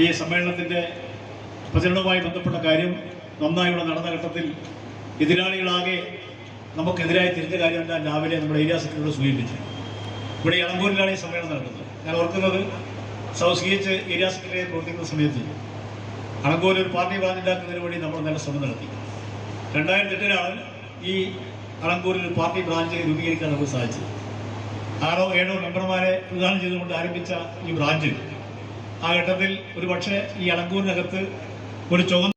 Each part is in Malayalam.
ഈ സമ്മേളനത്തിൻ്റെ പ്രചരണവുമായി ബന്ധപ്പെട്ട കാര്യം നന്നായി ഇവിടെ നടന്ന ഘട്ടത്തിൽ എതിരാളികളാകെ നമുക്കെതിരായി തിരിഞ്ഞ കാര്യമെല്ലാം രാവിലെ നമ്മുടെ ഏരിയ സെക്രട്ടറിയോട് സൂചിപ്പിച്ചു. ഇവിടെ ഇളങ്കൂരിലാണ് ഈ സമ്മേളനം നടക്കുന്നത്. ഞാൻ ഓർക്കുന്നത് സൗത്ത് ഗീച്ച് ഏരിയ സെക്രട്ടറിയെ പ്രവർത്തിക്കുന്ന സമയത്ത് അളങ്കൂർ ഒരു പാർട്ടി ബ്രാഞ്ചുണ്ടാക്കുന്നതിന് വേണ്ടി നമ്മൾ നല്ല ശ്രമം നടത്തി. 2008 ഈ അളങ്കൂരിൽ ഒരു പാർട്ടി ബ്രാഞ്ച് രൂപീകരിക്കാൻ നമുക്ക് സാധിച്ചത്. 6 or 7 മെമ്പർമാരെ പ്രദാനം ചെയ്തുകൊണ്ട് ആരംഭിച്ച ഈ ബ്രാഞ്ച് ആ ഘട്ടത്തിൽ ഒരു പക്ഷേ ഈ അളങ്കൂരിനകത്ത് ഒരു ചുവന്ന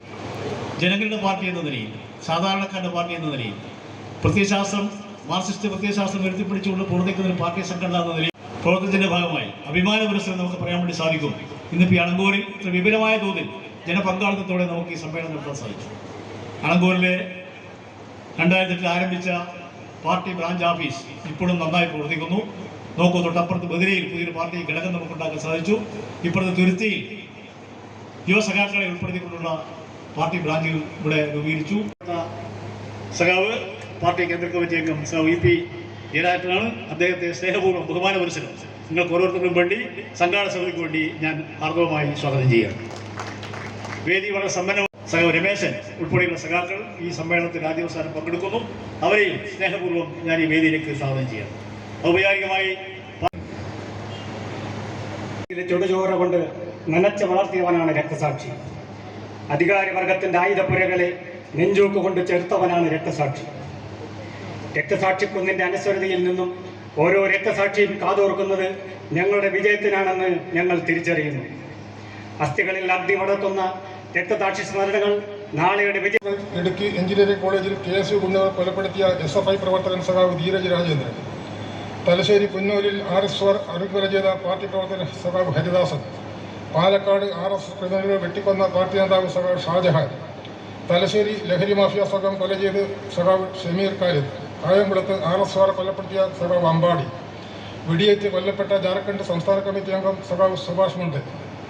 ജനങ്ങളുടെ പാർട്ടി എന്ന നിലയിൽ, സാധാരണക്കാരുടെ പാർട്ടി എന്ന നിലയിൽ, പ്രത്യയശാസ്ത്രം മാർക്സിസ്റ്റ് പ്രത്യയശാസ്ത്രം ഉയർത്തിപ്പിടിച്ചുകൊണ്ട് പ്രവർത്തിക്കുന്ന ഒരു പാർട്ടി സംഘടന എന്ന നിലയിൽ പ്രവർത്തനത്തിൻ്റെ ഭാഗമായി അഭിമാന പുരസ്സരം നമുക്ക് പറയാൻ വേണ്ടി സാധിക്കും. ഇന്നിപ്പോൾ ഈ അളങ്കൂരിൽ ഇത്ര വിപുലമായ തോതിൽ ജനപങ്കാളിത്തത്തോടെ നമുക്ക് ഈ സമ്മേളനം നടത്താൻ സാധിച്ചു. അളങ്കൂരിലെ 2008 ആരംഭിച്ച പാർട്ടി ബ്രാഞ്ച് ഓഫീസ് ഇപ്പോഴും നന്നായി പ്രവർത്തിക്കുന്നു. നോക്കൂ, തൊട്ടപ്പുറത്ത് ബദിരയിൽ പുതിയൊരു പാർട്ടി ഘടകം നമുക്കുണ്ടാക്കാൻ സാധിച്ചു. ഇപ്പോഴത്തെ തുരുത്തിയിൽ യുവസഖാക്കളെ ഉൾപ്പെടുത്തിക്കൊണ്ടുള്ള പാർട്ടി ബ്രാഞ്ചുകൾ ഇവിടെ രൂപീകരിച്ചു. സഖാവ് പാർട്ടി കേന്ദ്ര കമ്മിറ്റി അംഗം സഖാവ് EP ജയരാജനാണ്. അദ്ദേഹത്തെ സ്നേഹപൂർവ്വം ബഹുമാന പുരസ്സരം നിങ്ങൾക്ക് ഓരോരുത്തർക്കും വേണ്ടി സംഘാടക സമിതിക്ക് വേണ്ടി ഞാൻ ഹാർദവമായി സ്വാഗതം ചെയ്യുകയാണ്. വേദി വളരെ സമ്പന്നമാണ്. സഖാവ് രമേശൻ ഉൾപ്പെടെയുള്ള സഖാക്കൾ ഈ സമ്മേളനത്തിൽ ആദ്യാവസാനം പങ്കെടുക്കുന്നു. അവരെയും സ്നേഹപൂർവ്വം ഞാൻ ഈ വേദിയിലേക്ക് സ്വാഗതം ചെയ്യാം. ഔപചാരികമായി ചുടുചോര കൊണ്ട് നനച്ച് വളർത്തിയവനാണ് രക്തസാക്ഷി. അധികാരവർഗത്തിന്റെ ആയുധപ്പുരകളെ നെഞ്ചൂക്ക് കൊണ്ട് ചെറുത്തവനാണ് രക്തസാക്ഷി. രക്തസാക്ഷിക്കുന്നിന്റെ അനുസരണയിൽ നിന്നും ഓരോ രക്തസാക്ഷിയും കാതോർക്കുന്നത് ഞങ്ങളുടെ വിജയത്തിനാണെന്ന് ഞങ്ങൾ തിരിച്ചറിയുന്നു. അസ്ഥികളിൽ അഗ്നി വളർത്തുന്ന രക്തസാക്ഷി സ്മരണകൾ നാളെയുടെ വിജയം. ഇടുക്കി എഞ്ചിനീയറിംഗ് കോളേജിൽ KSU ഗുണ്ടകൾ കൊലപ്പെടുത്തിയ SFI പ്രവർത്തകൻ സഖാവ് ധീരജ് രാജേന്ദ്രൻ. തലശ്ശേരി പുന്നൂരിൽ RSR അറുകൊല ചെയ്ത പാർട്ടി പ്രവർത്തകൻ സഖാവ് ഹരിദാസൻ. പാലക്കാട് RSS പ്രതിനിധികൾ വെട്ടിക്കൊന്ന പാർട്ടി നേതാവ് സഖാവ് ഷാജഹാൻ. തലശ്ശേരി ലഹരി മാഫിയ സംഘം കൊല ചെയ്ത് സഖാവ് ഷമീർ ഖാലിദ്. കായംകുളത്ത് RSR കൊലപ്പെടുത്തിയ സഖാവ് അമ്പാടി. വെടിയേറ്റ് കൊല്ലപ്പെട്ട ജാർഖണ്ഡ് സംസ്ഥാന കമ്മിറ്റി അംഗം സഖാവ് സുഭാഷ് മുണ്ടെ.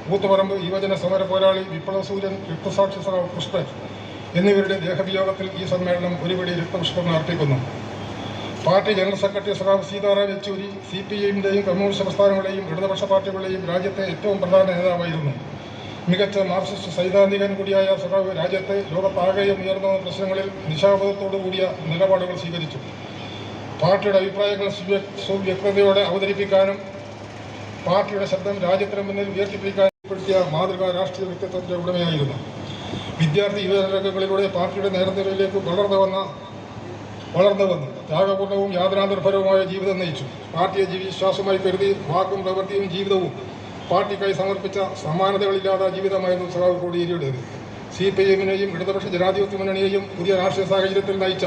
കൂത്തുപറമ്പ് യുവജന സമര പോരാളി വിപ്ലവ സൂര്യൻ രക്തസാക്ഷി സഖാവ് കൃഷ്ണൻ എന്നിവരുടെ ദേഹവിയോഗത്തിൽ ഈ സമ്മേളനം ഒരുപിടി രക്തപുഷ്പങ്ങൾ അർപ്പിക്കുന്നു. പാർട്ടി ജനറൽ സെക്രട്ടറി സഖാവ് സീതാറാം യെച്ചൂരി CPIയുടെയും കമ്മ്യൂണിസ്റ്റ് പ്രസ്ഥാനങ്ങളുടെയും ഇടതുപക്ഷ പാർട്ടികളുടെയും രാജ്യത്തെ ഏറ്റവും പ്രധാന നേതാവായിരുന്നു. മികച്ച മാർക്സിസ്റ്റ് സൈദ്ധാന്തികൻ കൂടിയായ സഖാവ് രാജ്യത്തെ ലോകത്താകെയും ഉയർന്ന പ്രശ്നങ്ങളിൽ നിശാബോധത്തോടു കൂടിയ നിലപാടുകൾ സ്വീകരിച്ചു. പാർട്ടിയുടെ അഭിപ്രായങ്ങൾ സുവ്യക്തതയോടെ അവതരിപ്പിക്കാനും പാർട്ടിയുടെ ശബ്ദം രാജ്യത്തിന് മുന്നിൽ ഉയർത്തിപ്പിടിക്കാനും ഉൾപ്പെടുത്തിയ മാതൃകാ രാഷ്ട്രീയ വ്യക്തിത്വത്തിന്റെ ഉടമയായിരുന്നു. വിദ്യാർത്ഥി യുവജന രംഗങ്ങളിലൂടെ പാർട്ടിയുടെ നേതൃത്വത്തിലേക്ക് വളർന്നു വന്നു ത്യാഗപൂർണവും യാതനാനിർഭരവുമായ ജീവിതം നയിച്ചു. പാർട്ടിയെ വിശ്വാസമായി കരുതി വാക്കും പ്രവൃത്തിയും ജീവിതവും പാർട്ടിക്കായി സമർപ്പിച്ച സമാനതകളില്ലാത്ത ജീവിതമായിരുന്നു സഖാവ് കോടിയേരിയുടേത്. CPIഎമ്മിനെയും ഇടതുപക്ഷ ജനാധിപത്യ മുന്നണിയെയും പുതിയ രാഷ്ട്രീയ സാഹചര്യത്തിൽ നയിച്ച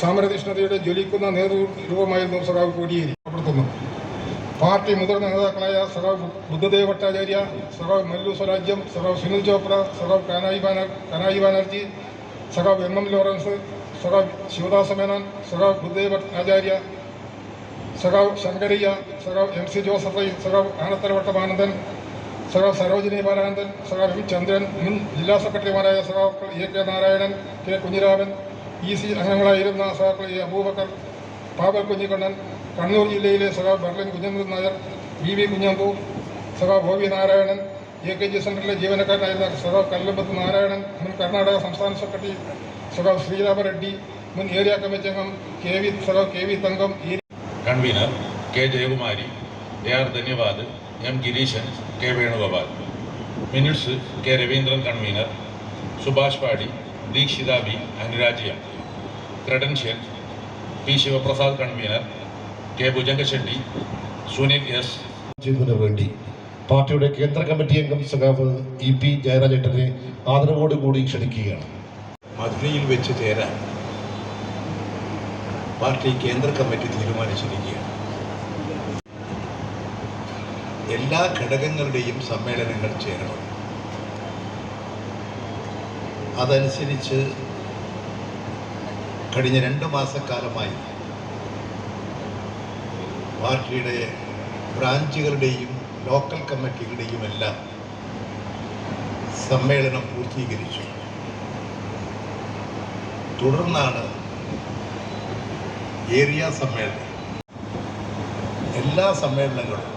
സമരതീഷ്ണതയുടെ ജ്വലിക്കുന്ന നേതൃരൂപമായിരുന്നു സഖാവ് കോടിയേരി. പാർട്ടി മുതിർന്ന നേതാക്കളായ സഖാവ് ബുദ്ധദേവ് ഭട്ടാചാര്യ, സഖാവ് മല്ലു സ്വരാജ്യം, സഖാവ് സുനിൽ ചോപ്ര, സഖാവ് കനായി ബാനർജി, സഖാവ് MM ലോറൻസ്, സഖാവ് ശിവദാസ മേനോൻ, സഖാവ് ബുദ്ധദേവ് ആചാര്യ, സഖാവ് ശങ്കരയ്യ, സഖാവ് MC ജോസഫ്, സഖാവ് ആനത്തലവട്ടം ആനന്ദൻ, സഖാവ് സരോജിനി ബാലാനന്ദൻ, സഖാവ് M ചന്ദ്രൻ, മുൻ ജില്ലാ സെക്രട്ടറിമാരായ സഖാക്കൾ AK Narayanan, K Kunhiraman, EC അംഗങ്ങളായിരുന്ന സഖാക്കൾ A അബൂബക്കർ, പാവൽ കുഞ്ഞിക്കണ്ണൻ, കണ്ണൂർ ജില്ലയിലെ സഖാവ് ബർലിൻ കുഞ്ഞമ്മദ് നായർ, BV കുഞ്ഞമ്പു, സഖാവ് OV നാരായണൻ, AKG സെന്ററിലെ ജീവനക്കാരനായിരുന്ന സഖാവ് കല്ലമ്പത്ത് നാരായണൻ, മുൻ കർണാടക സംസ്ഥാന സെക്രട്ടറി സഖാവ് ശ്രീരാമ റെഡ്ഡി, മുൻ ഏരിയ കമ്മിറ്റി അംഗം സഖാവ് KV Thankam, convener K Jayakumari, AR Dhanyavad, M Gireeshan, K Venugopal. Minutes K Raveendran convener, Subhash പാടി, ദീക്ഷിത B, അനുരാജിയ. Credential P Sivaprasad convener, K Bhujangashetty, Sunil S. ചെയ്തതിനു വേണ്ടി പാർട്ടിയുടെ കേന്ദ്ര കമ്മിറ്റി അംഗം സഖാവ് EP ജയരാജേട്ടനെ ആദരവോടുകൂടി ക്ഷണിക്കുകയാണ്. മധുരയിൽ വെച്ച് ചേരാൻ പാർട്ടി കേന്ദ്ര കമ്മിറ്റി തീരുമാനിച്ചിരിക്കുകയാണ്. എല്ലാ ഘടകങ്ങളുടെയും സമ്മേളനങ്ങൾ ചേരണം. അതനുസരിച്ച് കഴിഞ്ഞ 2 മാസക്കാലമായി പാർട്ടിയുടെ ബ്രാഞ്ചുകളുടെയും ലോക്കൽ കമ്മിറ്റികളുടെയും എല്ലാം സമ്മേളനം പൂർത്തീകരിച്ചു. തുടർന്നാണ് ഏരിയ സമ്മേളനം. എല്ലാ സമ്മേളനങ്ങളും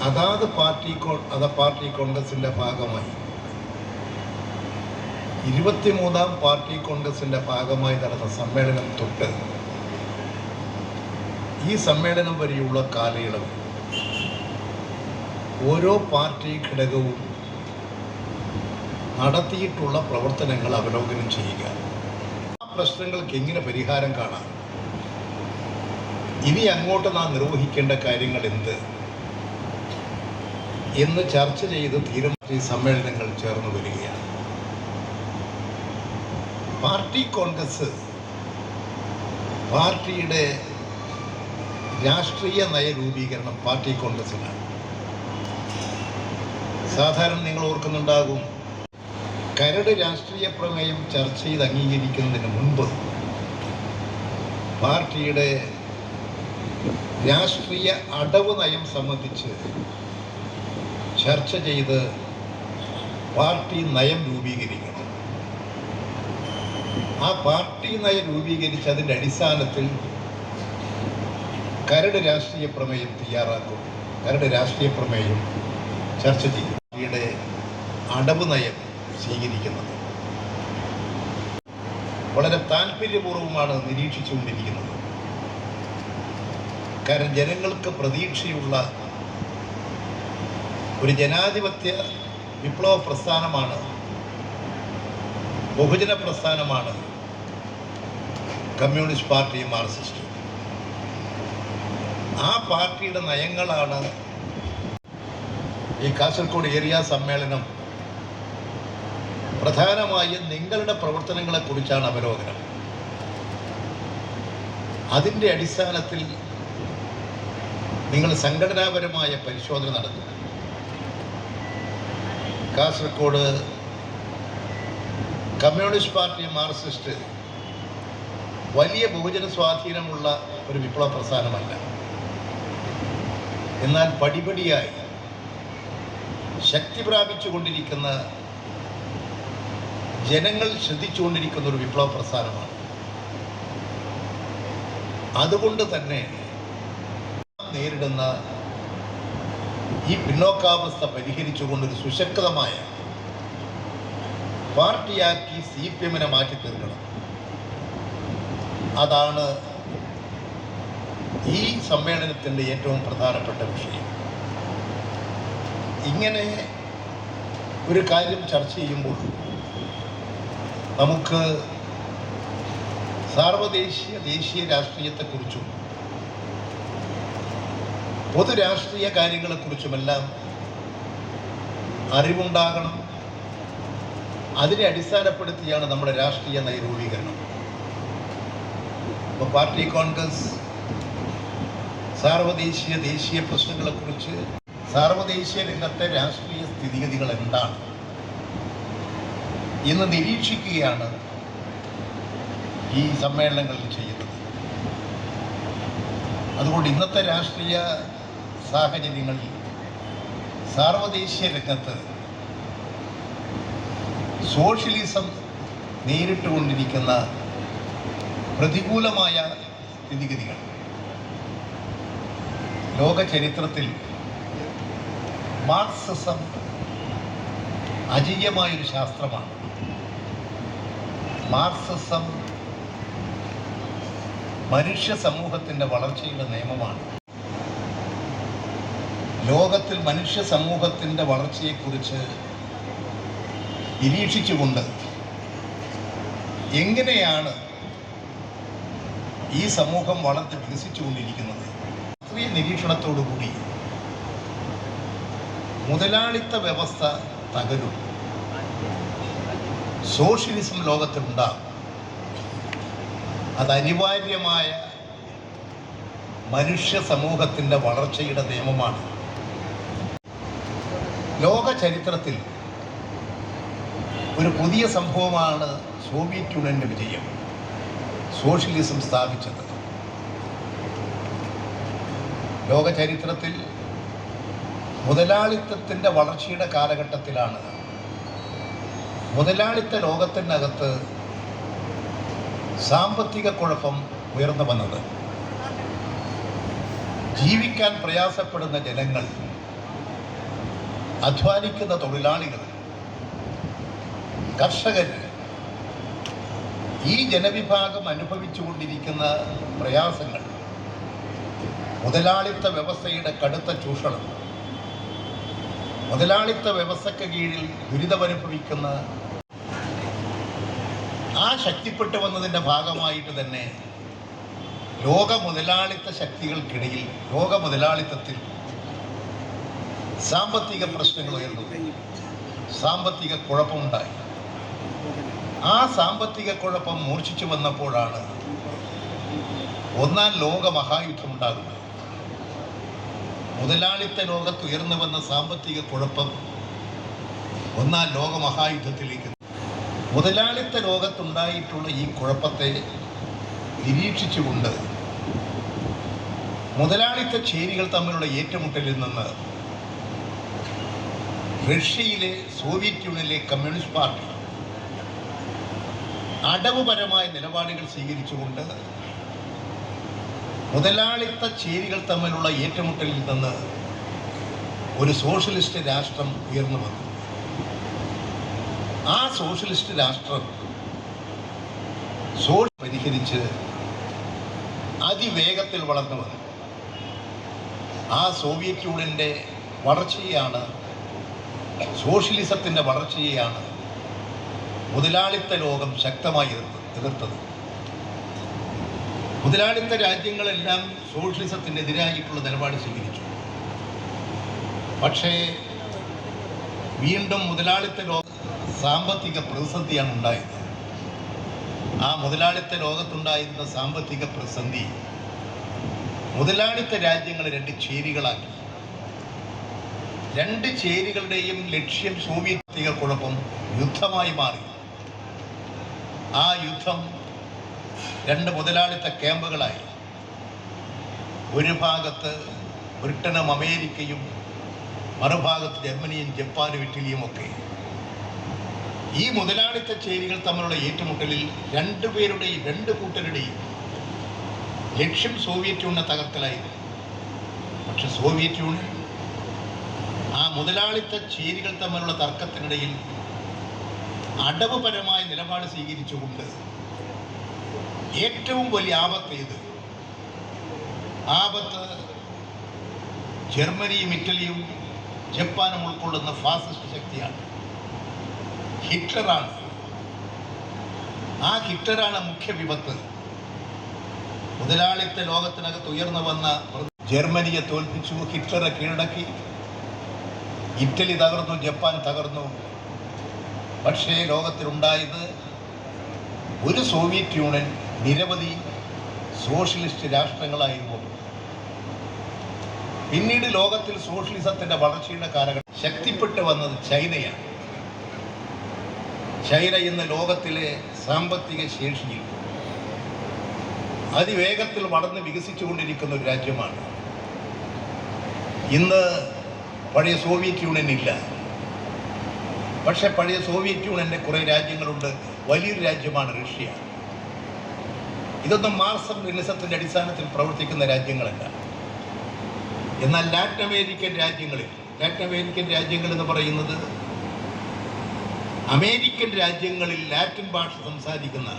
അതാത് പാർട്ടി കോൺഗ്രസിൻ്റെ ഭാഗമായി 23-ാം പാർട്ടി കോൺഗ്രസിൻ്റെ ഭാഗമായി നടന്ന സമ്മേളനം തൊട്ട് ഈ സമ്മേളനം വരെയുള്ള കാലയളവ് ഓരോ പാർട്ടി ഘടകവും നടത്തിയിട്ടുള്ള പ്രവർത്തനങ്ങൾ അവലോകനം ചെയ്യുക, ആ പ്രശ്നങ്ങൾക്ക് എങ്ങനെ പരിഹാരം കാണാം, ഇനി അങ്ങോട്ട് നാം നിർവഹിക്കേണ്ട കാര്യങ്ങൾ എന്ത് എന്ന് ചർച്ച ചെയ്ത് തീരുമാനിച്ച സമ്മേളനങ്ങൾ ചേർന്ന് വരികയാണ്. പാർട്ടി കോൺഗ്രസ് പാർട്ടിയുടെ രാഷ്ട്രീയ നയരൂപീകരണം പാർട്ടി കോൺഗ്രസിനാണ്. സാധാരണ നിങ്ങൾ ഓർക്കുന്നുണ്ടാകും, കരട് രാഷ്ട്രീയ പ്രമേയം ചർച്ച ചെയ്ത് അംഗീകരിക്കുന്നതിന് മുൻപ് പാർട്ടിയുടെ രാഷ്ട്രീയ അടവ് നയം സംബന്ധിച്ച് ചർച്ച ചെയ്ത് പാർട്ടി നയം രൂപീകരിക്കണം. ആ പാർട്ടി നയം രൂപീകരിച്ച് അതിൻ്റെ അടിസ്ഥാനത്തിൽ കരട് രാഷ്ട്രീയ പ്രമേയം തയ്യാറാക്കും. കരട് രാഷ്ട്രീയ പ്രമേയം ചർച്ച ചെയ്യും. പാർട്ടിയുടെ അടവ് നയം സ്വീകരിക്കുന്നത് വളരെ താല്പര്യപൂർവ്വമാണ് നിരീക്ഷിച്ചുകൊണ്ടിരിക്കുന്നത്. കാരണം ജനങ്ങൾക്ക് പ്രതീക്ഷയുള്ള ഒരു ജനാധിപത്യ വിപ്ലവ പ്രസ്ഥാനമാണ്, ബഹുജന പ്രസ്ഥാനമാണ് കമ്മ്യൂണിസ്റ്റ് പാർട്ടിയും മാർക്സിസ്റ്റും. ആ പാർട്ടിയുടെ നയങ്ങളാണ് ഈ കാസർഗോഡ് ഏരിയ സമ്മേളനം പ്രധാനമായും നിങ്ങളുടെ പ്രവർത്തനങ്ങളെക്കുറിച്ചാണ് അവലോകനം. അതിൻ്റെ അടിസ്ഥാനത്തിൽ നിങ്ങൾ സംഘടനാപരമായ പരിശോധന നടത്തും. കാസർഗോഡ് കമ്മ്യൂണിസ്റ്റ് പാർട്ടി മാർക്സിസ്റ്റ് വലിയ ബഹുജന സ്വാധീനമുള്ള ഒരു വിപ്ലവ പ്രസ്ഥാനമല്ല. എന്നാൽ പടിപടിയായി ശക്തി പ്രാപിച്ചുകൊണ്ടിരിക്കുന്ന, ജനങ്ങൾ ശ്രദ്ധിച്ചുകൊണ്ടിരിക്കുന്ന ഒരു വിപ്ലവ പ്രസ്ഥാനമാണ്. അതുകൊണ്ട് തന്നെ നേരിടുന്ന ഈ പിന്നോക്കാവസ്ഥ പരിഹരിച്ചുകൊണ്ടൊരു സുശക്തമായ പാർട്ടിയാക്കി CPM-നെ മാറ്റി തീർക്കണം. അതാണ് ഈ സമ്മേളനത്തിൻ്റെ ഏറ്റവും പ്രധാനപ്പെട്ട വിഷയം. ഇങ്ങനെ ഒരു കാര്യം ചർച്ച ചെയ്യുമ്പോൾ നമുക്ക് സാർവദേശീയ ദേശീയ രാഷ്ട്രീയത്തെക്കുറിച്ചും പൊതു രാഷ്ട്രീയ കാര്യങ്ങളെക്കുറിച്ചുമെല്ലാം അറിവുണ്ടാകണം. അതിനെ അടിസ്ഥാനപ്പെടുത്തിയാണ് നമ്മുടെ രാഷ്ട്രീയ നയരൂപീകരണം. ഇപ്പോൾ പാർട്ടി കോൺഗ്രസ് സാർവദേശീയ ദേശീയ പ്രശ്നങ്ങളെക്കുറിച്ച്, സാർവദേശീയ രംഗത്തെ രാഷ്ട്രീയ സ്ഥിതിഗതികൾ എന്താണ് എന്ന് നിരീക്ഷിക്കുകയാണ് ഈ സമ്മേളനങ്ങളിൽ ചെയ്യുന്നത്. അതുകൊണ്ട് ഇന്നത്തെ രാഷ്ട്രീയ സാഹചര്യങ്ങളിൽ സാർവദേശീയ രംഗത്ത് സോഷ്യലിസം നേരിട്ടുകൊണ്ടിരിക്കുന്ന പ്രതികൂലമായ സ്ഥിതിഗതികൾ ലോക ചരിത്രത്തിൽ മാർക്സിസം അജയ്യമായൊരു ശാസ്ത്രമാണ്. മാർക്സിസം മനുഷ്യ സമൂഹത്തിൻ്റെ വളർച്ചയുടെ നിയമമാണ്. ലോകത്തിൽ മനുഷ്യ സമൂഹത്തിൻ്റെ വളർച്ചയെക്കുറിച്ച് നിരീക്ഷിച്ചുകൊണ്ട് എങ്ങനെയാണ് ഈ സമൂഹം വളർന്ന് വികസിച്ചുകൊണ്ടിരിക്കുന്നത്, രാഷ്ട്രീയ നിരീക്ഷണത്തോടുകൂടി മുതലാളിത്ത വ്യവസ്ഥ തകരും, സോഷ്യലിസം ലോകത്തിലുണ്ടാകും. അത് അനിവാര്യമായ മനുഷ്യ സമൂഹത്തിൻ്റെ വളർച്ചയുടെ നിയമമാണ്. ലോക ചരിത്രത്തിൽ ഒരു പുതിയ സംഭവമാണ് സോവിയറ്റ് യൂണിയൻ്റെ വിജയം, സോഷ്യലിസം സ്ഥാപിച്ചത്. ലോക ചരിത്രത്തിൽ മുതലാളിത്തത്തിൻ്റെ വളർച്ചയുടെ കാലഘട്ടത്തിലാണ് മുതലാളിത്ത ലോകത്തിനകത്ത് സാമ്പത്തിക കുഴപ്പം ഉയർന്നു വന്നത്. ജീവിക്കാൻ പ്രയാസപ്പെടുന്ന ജനങ്ങൾ അധ്വാനിക്കുന്ന തൊഴിലാളികൾ, കർഷകർ, ഈ ജനവിഭാഗം അനുഭവിച്ചുകൊണ്ടിരിക്കുന്ന പ്രയാസങ്ങൾ, മുതലാളിത്ത വ്യവസ്ഥയുടെ കടുത്ത ചൂഷണം, മുതലാളിത്ത വ്യവസ്ഥയ്ക്ക് കീഴിൽ ദുരിതമനുഭവിക്കുന്ന ആ ശക്തിപ്പെട്ടു വന്നതിൻ്റെ ഭാഗമായിട്ട് തന്നെ ലോക മുതലാളിത്ത ശക്തികൾക്കിടയിൽ, ലോക മുതലാളിത്തത്തിൽ സാമ്പത്തിക പ്രശ്നങ്ങൾ ഉയർന്നു, സാമ്പത്തിക കുഴപ്പമുണ്ടായി. ആ സാമ്പത്തിക കുഴപ്പം മൂർച്ഛിച്ചു വന്നപ്പോഴാണ് ഒന്നാം ലോക മഹായുദ്ധം ഉണ്ടാകുന്നത്. മുതലാളിത്ത ലോകത്ത് ഉയർന്നു വന്ന സാമ്പത്തിക കുഴപ്പം ഒന്നാം ലോക മഹായുദ്ധത്തിലേക്ക്. മുതലാളിത്ത ലോകത്തുണ്ടായിട്ടുള്ള ഈ കുഴപ്പത്തെ നിരീക്ഷിച്ചുകൊണ്ട് മുതലാളിത്ത ചേരികൾ തമ്മിലുള്ള ഏറ്റുമുട്ടലിൽ നിന്ന് റഷ്യയിലെ, സോവിയറ്റ് യൂണിയനിലെ കമ്മ്യൂണിസ്റ്റ് പാർട്ടി അടവുപരമായ നിലപാടുകൾ സ്വീകരിച്ചുകൊണ്ട് മുതലാളിത്ത ചേരികൾ തമ്മിലുള്ള ഏറ്റുമുട്ടലിൽ നിന്ന് ഒരു സോഷ്യലിസ്റ്റ് രാഷ്ട്രം ഉയർന്നു വന്നു. ആ സോഷ്യലിസ്റ്റ് രാഷ്ട്രം പരിഹരിച്ച് അതിവേഗത്തിൽ വളർന്നു വന്നു. ആ സോവിയറ്റ് യൂണിയൻ്റെ വളർച്ചയെയാണ്, സോഷ്യലിസത്തിൻ്റെ വളർച്ചയെയാണ് മുതലാളിത്ത ലോകം ശക്തമായി എതിർത്തത്. മുതലാളിത്ത രാജ്യങ്ങളെല്ലാം സോഷ്യലിസത്തിനെതിരായിട്ടുള്ള നിലപാട് സ്വീകരിച്ചു. പക്ഷേ വീണ്ടും മുതലാളിത്ത ലോക സാമ്പത്തിക പ്രതിസന്ധിയാണ് ഉണ്ടായത്. ആ മുതലാളിത്ത ലോകത്തുണ്ടായിരുന്ന സാമ്പത്തിക പ്രതിസന്ധി മുതലാളിത്ത രാജ്യങ്ങളെ രണ്ട് ചേരികളാക്കി. രണ്ട് ചേരികളുടെയും ലക്ഷ്യം സോവിയറ്റ് കുഴപ്പം യുദ്ധമായി മാറി. ആ യുദ്ധം രണ്ട് മുതലാളിത്ത ക്യാമ്പുകളായി. ഒരു ഭാഗത്ത് ബ്രിട്ടനും അമേരിക്കയും, മറുഭാഗത്ത് ജർമ്മനിയും ജപ്പാനും ഇറ്റലിയും ഒക്കെ. ഈ മുതലാളിത്ത ചേരികൾ തമ്മിലുള്ള ഏറ്റുമുട്ടലിൽ രണ്ട് കൂട്ടരുടെയും ലക്ഷ്യം സോവിയറ്റ് യൂണിയനെ തകർക്കലായിരുന്നു. പക്ഷെ സോവിയറ്റ് യൂണിയൻ ആ മുതലാളിത്ത ചേരികൾ തമ്മിലുള്ള തർക്കത്തിനിടയിൽ അടവുപരമായ നിലപാട് സ്വീകരിച്ചുകൊണ്ട് ഏറ്റവും വലിയ ആപത്ത് ജർമ്മനിയും ഇറ്റലിയും ജപ്പാനും ഉൾക്കൊള്ളുന്ന ഫാസിസ്റ്റ് ശക്തിയാണ്, ഹിറ്റ്ലറാണ്. ആ ഹിറ്റ്ലറാണ് മുഖ്യ വിപത്ത്. മുതലാളിത്ത ലോകത്തിനകത്ത് ഉയർന്നു വന്ന ജർമ്മനിയെ തോൽപ്പിച്ചു, ഹിറ്റ്ലറെ കീഴടക്കി. ഇറ്റലി തകർന്നു, ജപ്പാൻ തകർന്നു. പക്ഷേ ലോകത്തിലുണ്ടായത് ഒരു സോവിയറ്റ് യൂണിയൻ, നിരവധി സോഷ്യലിസ്റ്റ് രാഷ്ട്രങ്ങളായിരുന്നു. പിന്നീട് ലോകത്തിൽ സോഷ്യലിസത്തിൻ്റെ വളർച്ചയുടെ കാലഘട്ടം ശക്തിപ്പെട്ടു വന്നത് ചൈനയാണ്. ചൈന ഇന്ന് ലോകത്തിലെ സാമ്പത്തിക ശേഷിയിൽ അതിവേഗത്തിൽ വളർന്ന് വികസിച്ചുകൊണ്ടിരിക്കുന്ന ഒരു രാജ്യമാണ്. ഇന്ന് പഴയ സോവിയറ്റ് യൂണിയൻ ഇല്ല. പക്ഷെ പഴയ സോവിയറ്റ് യൂണിയൻ്റെ കുറേ രാജ്യങ്ങളുണ്ട്. വലിയൊരു രാജ്യമാണ് റഷ്യ. ഇതൊന്നും മാർക്സിസം ലെനിനിസത്തിൻ്റെ അടിസ്ഥാനത്തിൽ പ്രവർത്തിക്കുന്ന രാജ്യങ്ങളല്ല. എന്നാൽ ലാറ്റിൻ അമേരിക്കൻ രാജ്യങ്ങൾ എന്ന് പറയുന്നത് അമേരിക്കൻ രാജ്യങ്ങളിൽ ലാറ്റിൻ ഭാഷ സംസാരിക്കുന്ന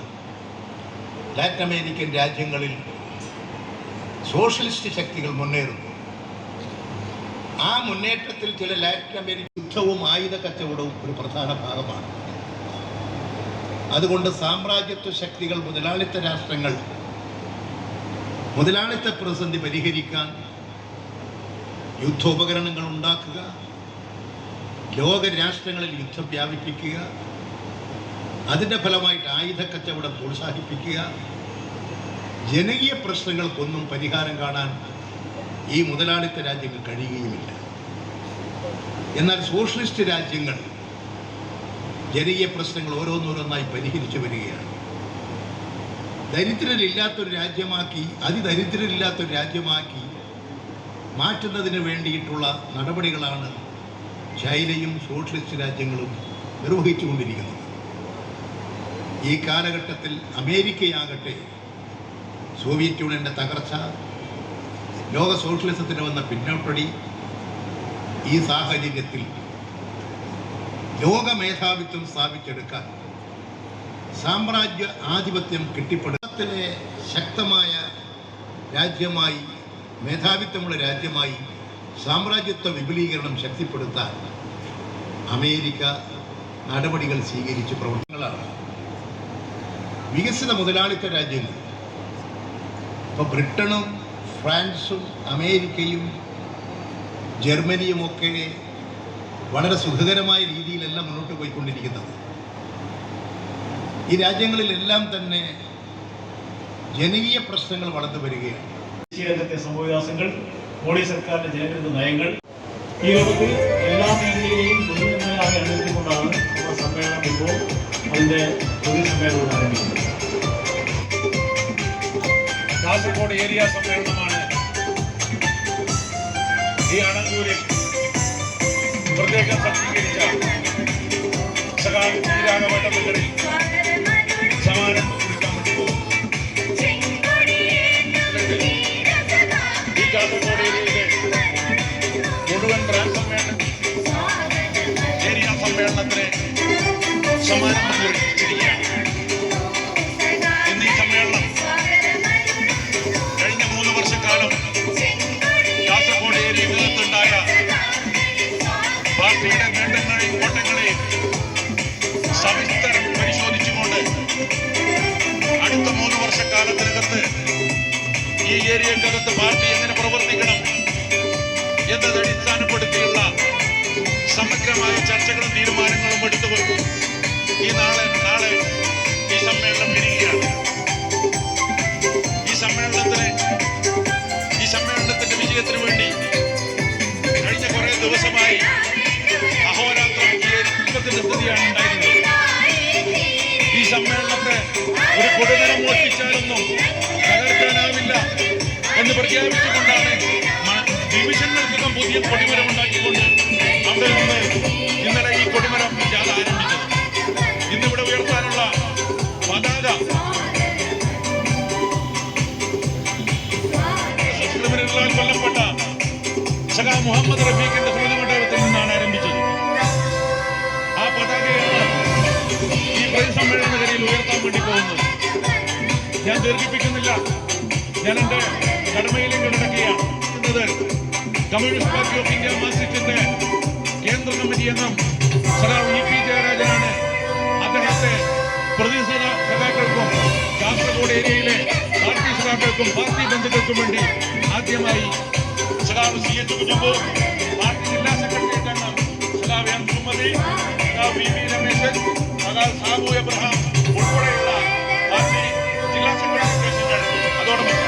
ലാറ്റിൻ അമേരിക്കൻ രാജ്യങ്ങളിൽ സോഷ്യലിസ്റ്റ് ശക്തികൾ മുന്നേറുന്നു. ആ മുന്നേറ്റത്തിൽ ചില ലാറ്റിൻ അമേരിക്കൻ യുദ്ധവും ആയുധ കച്ചവടവും ഒരു പ്രധാന ഭാഗമാണ്. അതുകൊണ്ട് സാമ്രാജ്യത്വ ശക്തികൾ, മുതലാളിത്ത രാഷ്ട്രങ്ങൾ മുതലാളിത്ത പ്രതിസന്ധി പരിഹരിക്കാൻ യുദ്ധോപകരണങ്ങൾ ഉണ്ടാക്കുക, ലോകരാഷ്ട്രങ്ങളിൽ യുദ്ധം വ്യാപിപ്പിക്കുക, അതിൻ്റെ ഫലമായിട്ട് ആയുധ കച്ചവടം പ്രോത്സാഹിപ്പിക്കുക. ജനകീയ പ്രശ്നങ്ങൾക്കൊന്നും പരിഹാരം കാണാൻ ഈ മുതലാളിത്ത രാജ്യങ്ങൾ കഴിയുകയുമില്ല. എന്നാൽ സോഷ്യലിസ്റ്റ് രാജ്യങ്ങൾ ജനകീയ പ്രശ്നങ്ങൾ ഓരോന്നോരോന്നായി പരിഹരിച്ചു വരികയാണ്. ദരിദ്രരില്ലാത്തൊരു രാജ്യമാക്കി, അതിദരിദ്രരില്ലാത്തൊരു രാജ്യമാക്കി മാറ്റുന്നതിന് വേണ്ടിയിട്ടുള്ള നടപടികളാണ് ചൈനയും സോഷ്യലിസ്റ്റ് രാജ്യങ്ങളും നിർവഹിച്ചുകൊണ്ടിരിക്കുന്നത്. ഈ കാലഘട്ടത്തിൽ അമേരിക്കയാകട്ടെ സോവിയറ്റ് യൂണിയൻ്റെ തകർച്ച, ലോക സോഷ്യലിസത്തിന് വന്ന പിന്നോട്ടടി, ഈ സാഹചര്യത്തിൽ ലോക മേധാവിത്വം സ്ഥാപിച്ചെടുക്കാൻ, സാമ്രാജ്യ ആധിപത്യം കെട്ടിപ്പടുക്കത്തിലെ ശക്തമായ രാജ്യമായി, മേധാവിത്വമുള്ള രാജ്യമായി സാമ്രാജ്യത്വ വിപുലീകരണം ശക്തിപ്പെടുത്താൻ അമേരിക്ക നടപടികൾ സ്വീകരിച്ച പ്രവർത്തനങ്ങളാണ്. വികസിത മുതലാളിത്ത രാജ്യങ്ങൾ, ഇപ്പോൾ ബ്രിട്ടനും ഫ്രാൻസും അമേരിക്കയും ജർമ്മനിയുമൊക്കെ വളരെ സുഖകരമായ രീതിയിലല്ല മുന്നോട്ട് പോയിക്കൊണ്ടിരിക്കുന്നത്. ഈ രാജ്യങ്ങളിലെല്ലാം തന്നെ ജനകീയ പ്രശ്നങ്ങൾ വളർന്നു വരികയാണ്. ദേശീയ രംഗത്തെ സംഭവവികാസങ്ങൾ, മോഡി സർക്കാരിന്റെ ജനവിരുദ്ധ നയങ്ങൾ, ഈ ലോകത്തിൽ എല്ലാ മേഖലയിലെയും തൊഴിൽമേഖലയായി അണിനിരത്തിക്കൊണ്ടാണ് നമ്മുടെ സമ്മേളനം ഇപ്പോൾ അതിന്റെ പൊതുസമ്മേളനം ആരംഭിക്കുന്നത്. കാസർഗോഡ് ഏരിയ സമ്മേളനമാണ് ഈ അണങ്കൂരിൽ പ്രത്യേകം സജ്ജീകരിച്ച സകാരാഗമണ്ഡലങ്ങളിൽ സമാനം കുറിക്കാൻ വേണ്ടി പോകും. ഈ കാസർഗോഡ് ഏരിയയിലെ മുഴുവൻ ബ്രാഞ്ച് സമ്മേളനം ഏരിയ സമ്മേളനത്തിന് സമാനം കുറിച്ചിരിക്കുകയാണ്. ഇന്ന് ഈ സമ്മേളനം കഴിഞ്ഞ 3 വർഷക്കാലം കാസർഗോഡ് ഏരിയയിലുണ്ടായ പാർട്ടിയുടെ നേട്ടങ്ങളെയും കോട്ടങ്ങളെയും സവിസ്തരം പരിശോധിച്ചുകൊണ്ട് അടുത്ത 3 വർഷക്കാലത്തിനകത്ത് ഈ ഏരിയക്കകത്ത് പാർട്ടി എങ്ങനെ പ്രവർത്തിക്കണം എന്നത് അടിസ്ഥാനപ്പെടുത്തിയുള്ള സമഗ്രമായ ചർച്ചകളും തീരുമാനങ്ങളും എടുത്തു ഈ നാളെ ഈ സമ്മേളനം പിരിയുകയാണ്. ഈ സമ്മേളനത്തിന്റെ വിജയത്തിന് വേണ്ടി കഴിഞ്ഞ കുറെ ദിവസമായി അഹോരാത്രം ഈ സ്ഥിതിയാണ് ഉണ്ടായിരുന്നത്. ഈ സമ്മേളനത്തെ ഒരു കൊടുമരം മോഷ്ടിച്ചാലൊന്നും തകർക്കാനാവില്ല എന്ന് പ്രഖ്യാപിച്ചുകൊണ്ടാണ് ഡിവിഷനുകൾക്കകം പുതിയ കൊടിമരം ഉണ്ടാക്കിക്കൊണ്ട് അവിടെ നിന്ന് ഇന്നലെ ഈ കൊടിമരം ജാഥ ആരംഭിച്ചത്. ഇന്നിവിടെ ഉയർത്താനുള്ള പതാക ക്രിമിനലുകളാൽ കൊല്ലപ്പെട്ട സഖാ മുഹമ്മദ് റഫീഖിന്റെ സ്മൃതി മണ്ഡപത്തിൽ നിന്നാണ് ആരംഭിച്ചത്. ആ പതാകയാണ് ഈ പൊതുസമ്മേളനഗതിയിൽ ഉയർത്താൻ വേണ്ടി പോകുന്നത്. ഞാൻ ദീർഘിപ്പിക്കുന്നില്ല, ഞാൻ എൻ്റെ കടമയിലേക്ക് കിടക്കുകയാണ്. കമ്മ്യൂണിസ്റ്റ് പാർട്ടി ഓഫ് ഇന്ത്യ മാർക്സിസ്റ്റിന്റെ കേന്ദ്ര കമ്മിറ്റി അംഗം സഖാവ് ഇ പി ജയരാജനാണ്. അദ്ദേഹത്തെ പ്രതിനിധി സഖാക്കൾക്കും കാസർഗോഡ് ഏരിയയിലെ പാർട്ടി സഖാക്കൾക്കും പാർട്ടി ബന്ധുക്കൾക്കും വേണ്ടി ആദ്യമായി സഖാവ് സി എച്ച് കുഞ്ഞമ്പു, പാർട്ടി ജില്ലാ സെക്രട്ടേറിയറ്റ് അംഗം സഖാവ് എം സുമതി, സഖാവ് വി വി രമേശൻ, സഖാവ് സാബു എബ്രഹാം ഉൾപ്പെടെയുള്ള പാർട്ടി ജില്ലാ സെക്രട്ടേറിയറ്റ് അംഗങ്ങൾ, അതോടൊപ്പം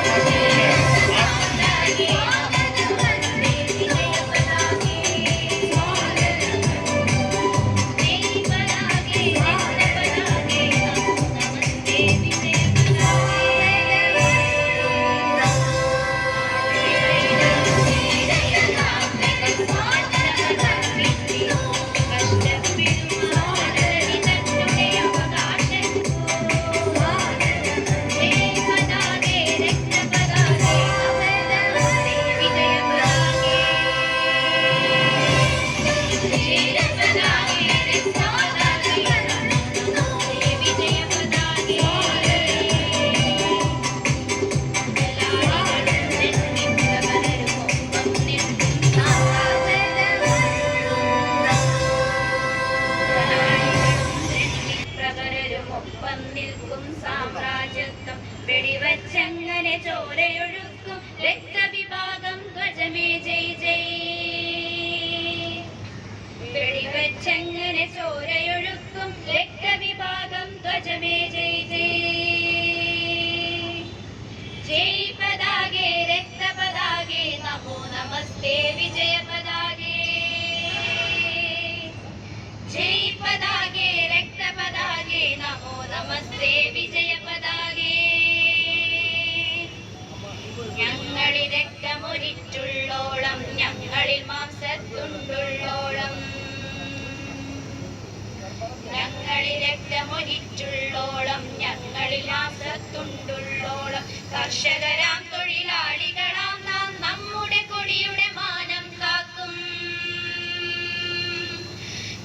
കർഷകരാം തൊഴിലാളികളാം നാം നമ്മുടെ കൊടിയുടെ മാനം കാക്കും.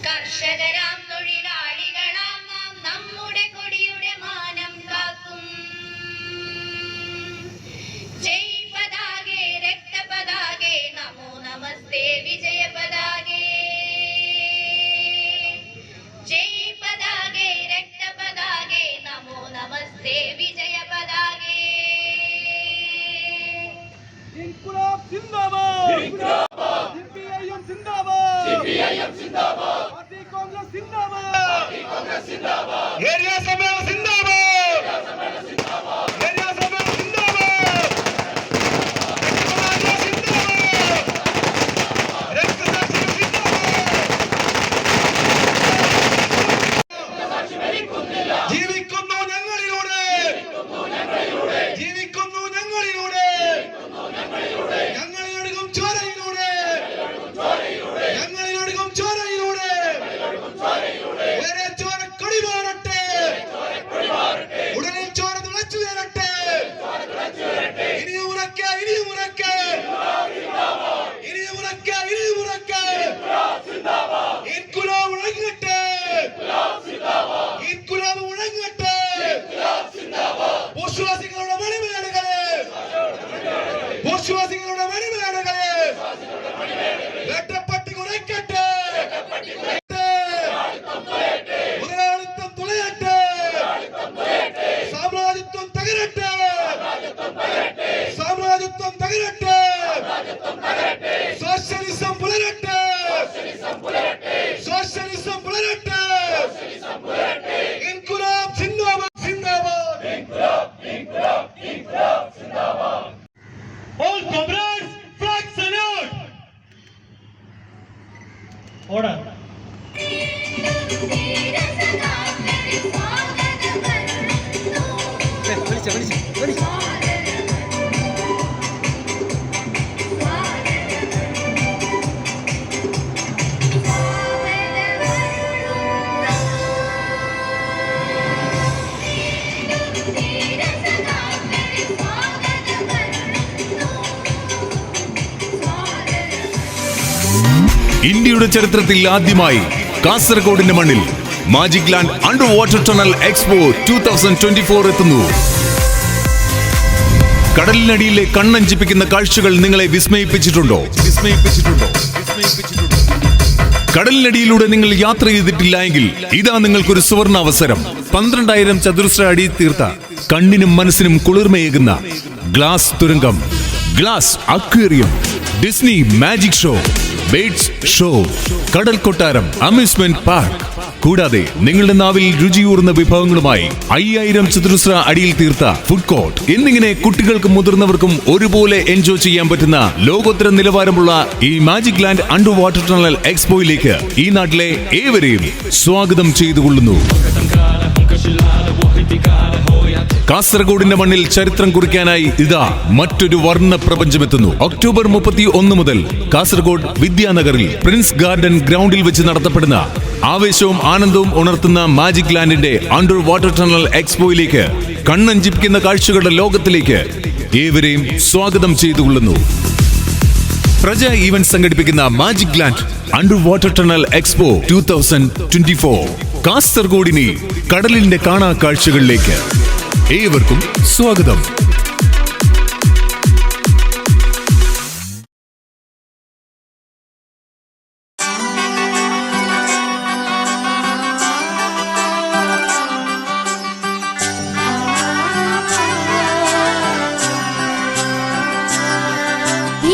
കർഷകര ഇൻക്ലാബ് സിന്ദാബാദ് ഇൻക്ലാബ് സിപിഐഎം സിന്ദാബാദ് പാർട്ടി കോൺഗ്രസ് സിന്ദാബാദ് ഏരിയ സമ്മേളനം സിന്ദാബാദ് ഏരിയ സമ്മേളനം സിന്ദാബാദ് രക്തസാക്ഷി സിന്ദാബാദ് ജീവിക്കുന്നു ഞങ്ങളിലൂടെ ജീവിക്കുന്നു ഞങ്ങളിലൂടെ ഞങ്ങളിലൊഴുകും ചോരയിലൂടെ ഞങ്ങളിലൊഴുകും ചോരയിലൂടെ ഉയരെ ചോര കൊടി മാറട്ടെ ഉടനെ ചോര തുളച്ചു വരട്ടെ ഇനിയും ഉറക്കെ ഇനിയും ഉറക്കെ ഇനിയും ഉറക്കെ ഇനിയും ഉറക്കെ ഇൻകുലാബ് മുഴങ്ങട്ടെ ഇൻകുലാബ് മുഴങ്ങട്ടെ ഭൂശ്വാസികളുടെ മണിമേടകളെ ഭൂശ്വാസികളുടെ മണിമേടകളെ വേട്ടപ്പട്ടി കുറയ്ക്കട്ടെ മുതലാളിത്തം തുളയട്ടെ സാമ്രാജ്യത്വം തകരട്ടെ സാമ്രാജ്യത്വം തകരട്ടെ സോഷ്യലിസം പുലരട്ടെ സോഷ്യലിസം പുലരട്ടെ ഇൻകുലാബ് സിന്ദാബാദ് സിന്ദാബാദ് All comrades, flag salute! Order. ഇന്ത്യയുടെ ചരിത്രത്തിൽ ആദ്യമായി കാസർഗോഡിന്റെ മണ്ണിൽ magic land under water tunnel expo 2024 എത്തുന്നു. കടലിനടിയിലെ കണ്ണഞ്ചിപ്പിക്കുന്ന കാഴ്ചകൾ നിങ്ങളെ വിസ്മയിപ്പിച്ചിട്ടുണ്ടോ? കടലിനടിയിലൂടെ നിങ്ങൾ യാത്ര ചെയ്തിട്ടില്ല എങ്കിൽ ഇതാ നിങ്ങൾക്കൊരു സുവർണ അവസരം. 12,000 ചതുരശ്ര അടി തീർത്ത കണ്ണിനും മനസ്സിനും കുളിർമയേകുന്ന ഗ്ലാസ് തുരങ്കം, glass aquarium, Disney magic show, birds show, കടൽ കൊട്ടാരം, അമ്യൂസ്മെന്റ് പാർക്ക്, കൂടാതെ നിങ്ങളുടെ നാവിൽ രുചിയൂർന്ന വിഭവങ്ങളുമായി 5,000 ചതുരശ്ര അടിയിൽ തീർത്ത ഫുഡ് കോർട്ട് എന്നിങ്ങനെ കുട്ടികൾക്കും മുതിർന്നവർക്കും ഒരുപോലെ എൻജോയ് ചെയ്യാൻ പറ്റുന്ന ലോകോത്തര നിലവാരമുള്ള ഈ magic land under water tunnel എക്സ്പോയിലേക്ക് ഈ നാട്ടിലെ ഏവരെയും സ്വാഗതം ചെയ്തുകൊള്ളുന്നു. കാസർഗോഡിന്റെ മണ്ണിൽ ചരിത്രം കുറിക്കാനായി ഇതാ മറ്റൊരു വർണ്ണ പ്രപഞ്ചമെത്തുന്നു. ഒക്ടോബർ 31 മുതൽ കാസർഗോഡ് വിദ്യാനഗറിൽ പ്രിൻസ് ഗാർഡൻ ഗ്രൗണ്ടിൽ വെച്ച് നടത്തപ്പെടുന്ന ആവേശവും ആനന്ദവും ഉണർത്തുന്ന മാജിക് ലാൻഡിന്റെ അണ്ടർ വാട്ടർ ടണൽ എക്സ്പോയിലേക്ക്, കണ്ണഞ്ചിപ്പിക്കുന്ന കാഴ്ചകളുടെ ലോകത്തിലേക്ക് ഏവരെയും സ്വാഗതം ചെയ്തുകൊള്ളുന്നു. പ്രജ ഈവന്റ് സംഘടിപ്പിക്കുന്ന magic land under water tunnel expo 2024 കാസർഗോഡിനെ കടലിന്റെ കാണാ കാഴ്ചകളിലേക്ക് ഏവർക്കും സ്വാഗതം.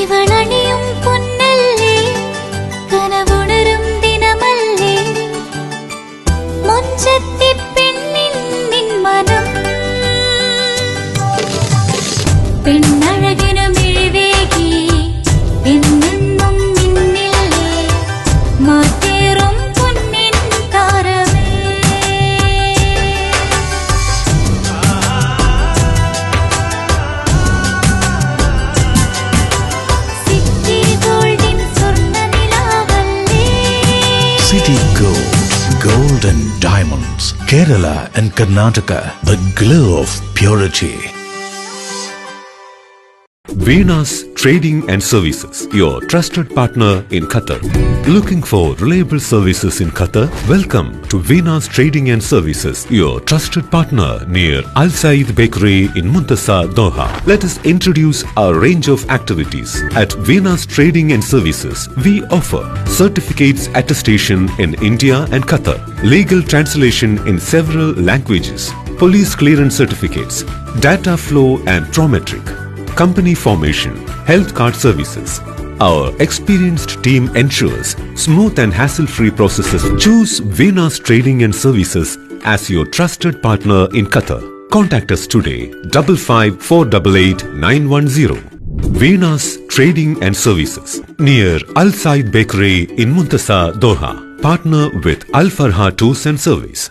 ഇവളണിയും പൊന്നല്ലേ, കനവുണരും ദിനമല്ലേ, മുഞ്ചത്തി പെണ്ണിൻ നിൻ മനം, പെണ്ണഴകിനു മിഴിവേകി എന്നെന്നും നിന്നില്ലേ, മാറ്റേറും പൊന്നിൻ താരമേ. City Gold and Diamonds, Kerala and Karnataka, the glow of purity. Venus Trading and Services, your trusted partner in Qatar. Looking for reliable services in Qatar? Welcome to Venus Trading and Services, your trusted partner near Al Said Bakery in Muntasa, Doha. Let us introduce our range of activities. At Venus Trading and Services, we offer certificates attestation in India and Qatar, legal translation in several languages, police clearance certificates, data flow and Prometric, company formation, health card services. Our experienced team ensures smooth and hassle-free processes. Choose Venus Trading and Services as your trusted partner in Qatar. Contact us today 55488910. Venus Trading and Services near Al Said Bakery in Muntasa, Doha. Partner with Al Farha Tours and Service.